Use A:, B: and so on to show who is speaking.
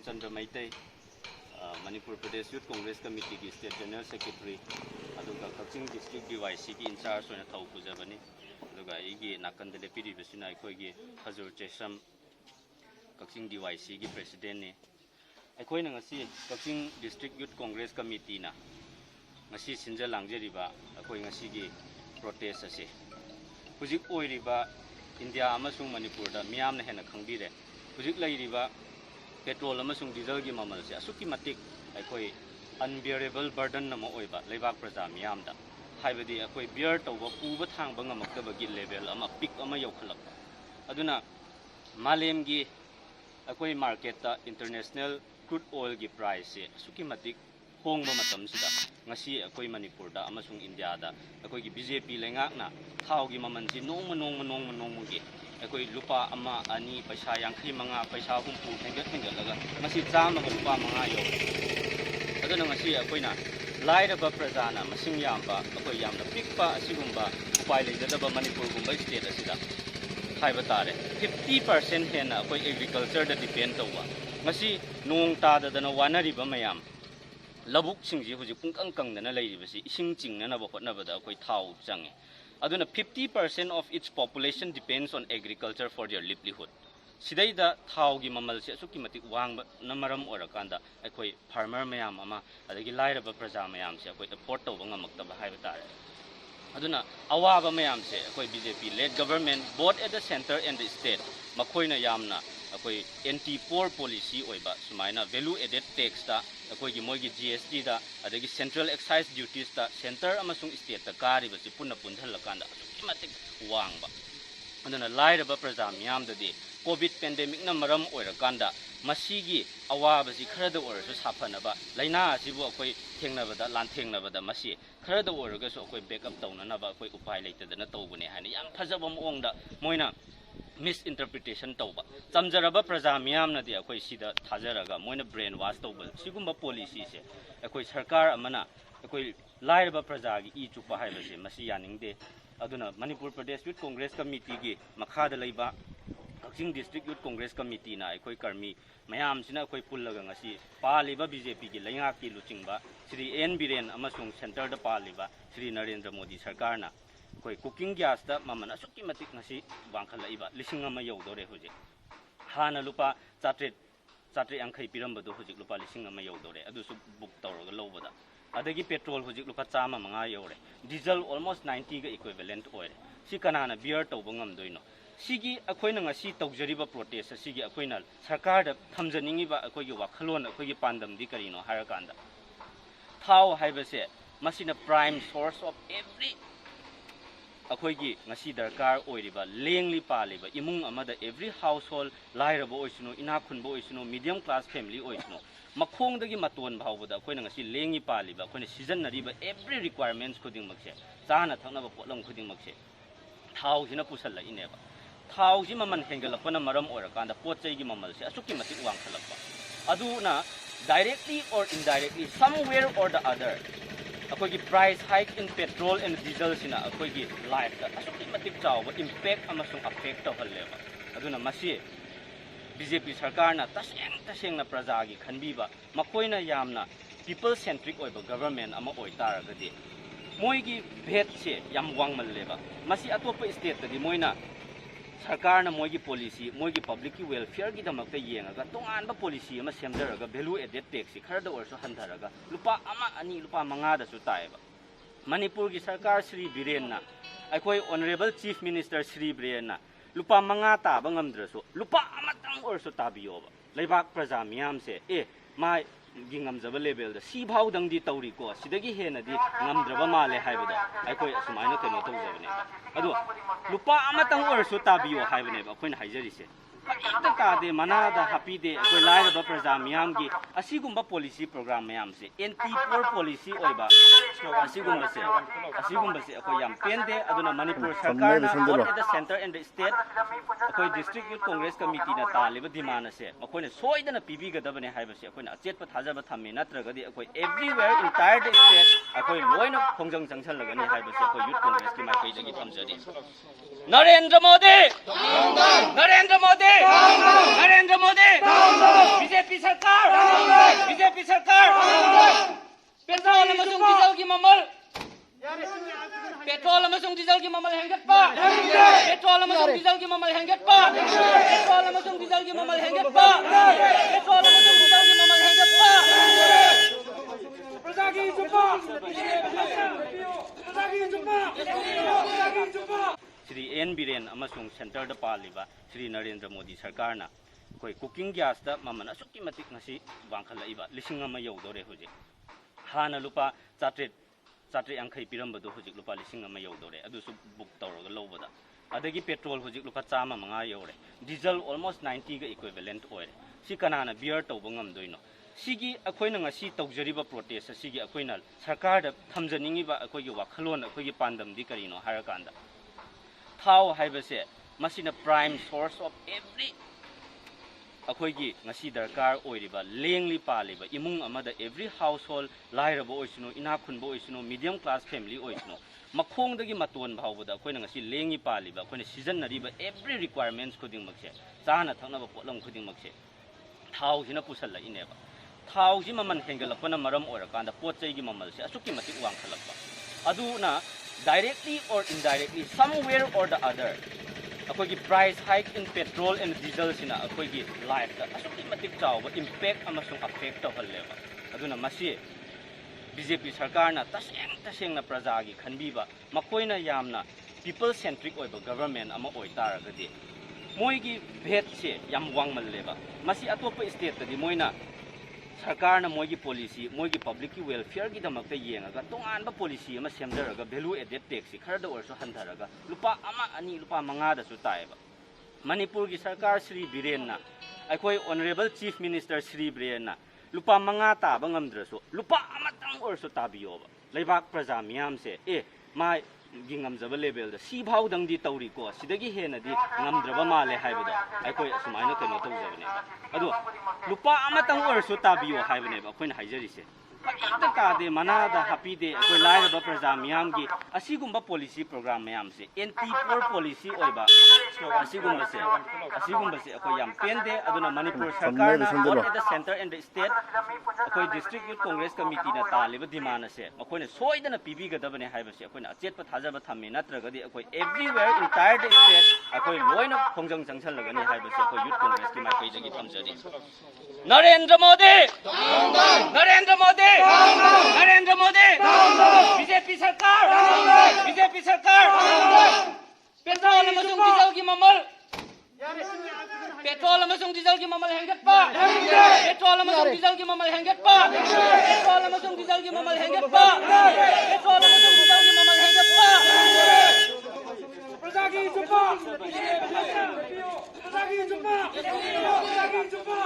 A: Chandra Maitei, Manipur Pradesh Youth Congress Committee ki State General Secretary, aduga Kakching District DYC ki in charge oina thau pujabani, aduga igi nakanda lepiri besina aikoi gi Hazur Chesam Kakching DYC ki President ni. Aikoi na ngasi Kakching District Youth Congress Committee na ngasi sinja langjeriba aikoi ngasi gi protest ase. Hujik oiriba India amasung Manipur da miyam na hena khangbire. Hujik lairiba petrol amasung diesel gi mamal se asuki matik aikoi unbearable burden na mo oiba leibak praja miyam da haibadi aikoi bear tawba puba thangba ngamakta gi level ama peak ama yokhalakpa aduna malem gi aikoi market ta international crude oil gi price se asuki matik hongba matam sida ngasi aikoi Manipur da amasung India da aikoi gi BJP lengak na thau gi maman si nong gi aikoi lupa ama ani paisa yangkhai manga paisa humpu hengat laga ngasi chama ga lupa manga yo aduna ngasi aikoi na lairaba prajana masing yamba aikoi yamna pikpa asigumba upai leidaba Manipur gumba state asida haiba tare 50% hena aikoi agriculture da depend tawwa ngasi nong ta da na wanariba mayam labuk singji huji pungkang kang dana leiribasi ising chingna na ba hotna da aikoi thau change aduna 50% of its population depends on agriculture for their livelihood. Sidai da thau gi mamal se suki matik wang na maram orakanda aikoi farmer mayam ama adagi lairaba praja mayam se aikoi afford tawba ngamakta ba haiba tare. Aduna awaba mayam se aikoi BJP led government both at the center and the state makoina yamna aikoi anti-poor policy oiba sumaina value added tax ta aikoi gi moigi GST da adagi central excise duties ta center amasung state ta kari ba punna punthal lakanda asuki matik wangba aduna lairaba praja miyam da di covid pandemic na maram oirakanda masigi awaba si khara da orasu saphanaba laina asibu akoi thengnabada lanthengnabada masi khara da oraga so akoi backup tawnanaba akoi upai leitadana tawbune hani yam phajaba moongda moina misinterpretation tawba chamjaraba praja miyam na di akoi sida thajaraga moina brain wash tawba sigumba policy se akoi sarkar amana akoi lairaba praja gi chukpa haibase masi yaningde aduna Manipur Pradesh Youth Congress Committee gi makhada leiba Kakching District Youth Congress Committee na aikoi karmi mayam sina akoi pullaga ngasi paliba BJP gi lengak ki luchingba Sri N Biren amasung center da paliba Sri Narendra Modi sarkar na koi cooking gas da mamana asuki matik ngasi wangkhala iba lising ama yodore huje hana lupa chatre angkhai piramba do hujik lupa lising ama yodore adu su book tawraga lobada adagi petrol hujik lupa chama manga yore diesel almost 90 ga equivalent oire si kanana beer tawba ngamdoino sigi akoina ngasi tawjariba protest sigi akoina sarkar da thamjaningiba akoigi wakhalon akoigi pandam di karino harakanda thau haibase masina prime source of every akoigi ngasi darkar oiriba lengli paliba imung amada every household lairaba oisino inakhunba oisino medium class family oisino makhongdagi maton bhawbada akoina ngasi lengi paliba akoina season nariba every requirements khuding makse chana thaknaba potlam khuding makse thau hina pusalla ineba thau ji maman hengalapana maram orakanda potchai gi mamal se asuki matik wangkhalakpa aduna directly or indirectly somewhere or the other akoigi price hike in petrol and diesel sina akoigi life da asuki matik chawba impact amasung affect tawhalleba aduna masi BJP sarkar na taseng na praja gi khanbiba makoina yamna people centric oiba government ama oitaragadi moigi bhet se yam wangmalleba masi atopa state tadi moina sarkar na moigi policy moigi public ki welfare gi damakta yengaga tonganba policy ama semdaraga value added tax khara da orso handaraga lupa ama ani lupa manga da su taiba Manipur gi sarkar Sri Biren na aikoi honorable chief minister Sri Biren na lupa manga ta bangamdraso lupa amatang orso tabiyoba leibak praja miyam se mai gingamjaba level da si bhaw dang di tawri ko sidagi hena di ngamdraba male haibada aikoi sumaina keno tawjabane adu lupa amatang orso tabiyo haibane ba khoina haijari se ita ka de manada happy de koi lairaba praja miyam gi asigumba policy program mayam se anti-poor policy oiba asigumba se akoi yam pende aduna Manipur sarkar na both at the center and the state akoi district youth congress committee na taliba dimana se akoina soidana pibi gadabane haiba se akoina achetpa thajaba thammi natraga di akoi everywhere entire the state akoi loina khongjang jangchal lagani haiba se akoi youth congress ki mai dagi thamjari Narendra Modi BJP sarkar amasung diesel ki mamal henget pa. Petrol amasung diesel ki mamal henget pa. Petrol amasung diesel ki mamal henget pa. Petrol amasung diesel ki mamal henget pa. Prasagi Jupa. Prasagi Jupa. Prasagi Jupa. Shri N Biren amasung center da paliba Shri Narendra Modi sarkar na koi cooking gas da mamana sukki matik ngasi wangkhala iba lising ama yaudore hoje hana lupa chatret angkhai pirambado hojik lupa lising ama yaudore adu su book tawraga lobada adagi petrol hojik lupa chama manga yaure diesel almost 90 ga equivalent oil si kanana beer tawba ngamdoino sigi akoina ngasi tawjariba protest sigi akoina sarkar da thamjaningi ba akoi gi wakhalon akoi gi pandam di karino harakanda thau haibase masina prime source of every akoigi ngasi darkar oiriba lengli paliba imung amada every household lairabo oisino inakhunbo oisino medium class family oisino makhongdagi maton bhawboda akoina ngasi lengi paliba akoina season nariba every requirements khuding makse chana thaknaba potlam khuding makse thau hina pusalla ineba thau ji maman hengalapana maram orakanda potchai gi mamal se asuki matik wangkhalakpa aduna directly or indirectly somewhere or the other akoigi price hike in petrol and diesel sina akoigi life da asuki matik chawba impact amasung affect tawhalleba aduna masi BJP sarkar na taseng na praja gi khanbiba makoina yamna people centric oiba government ama oitaragadi moigi bhet se yam wangmalleba masi atopa state tadi moina sarkar na moigi policy moigi public ki welfare gi damakta yengaga tongan policy ama semdaraga value added tax kharda orso handaraga lupa ama ani lupa manga da su taiba manipur gi sarkar Shri Biren na aikoi honorable chief minister Shri Biren na lupa manga ta bangamdraso lupa amatang orso tabiyoba leibak praja miyam se mai gingamjaba level da si bhau dang di tauri ko sidagi hena di ngamdraba male haibada aikoi sumaina kano tawjabane ado lupa amatang orso tabiyo haibane ba koina haijari se ita ka de manada happy de koi lai ba praja miyam gi asigumba policy program miyam se anti-poor policy oiba asigumba se koi yam pende aduna manipur sarkar na both at the center and the state koi district youth congress committee na taliba dimana se koina soidana pibi ga dabane haiba se koina achetpa thajaba thamme natraga di koi everywhere entire the state koi loina khongjang jangchal lagani haiba se koi youth congress ki mai kai jagi thamjari Narendra Modi Narendra Modi Narendra Modi BJP sarkar BJP sarkar petrol amasung diesel ki mamal petrol amasung diesel ki mamal hengat pa petrol amasung diesel ki mamal hengat pa petrol amasung diesel ki mamal hengat pa petrol amasung diesel ki mamal hengat pa Prasagi Jupa Prasagi Jupa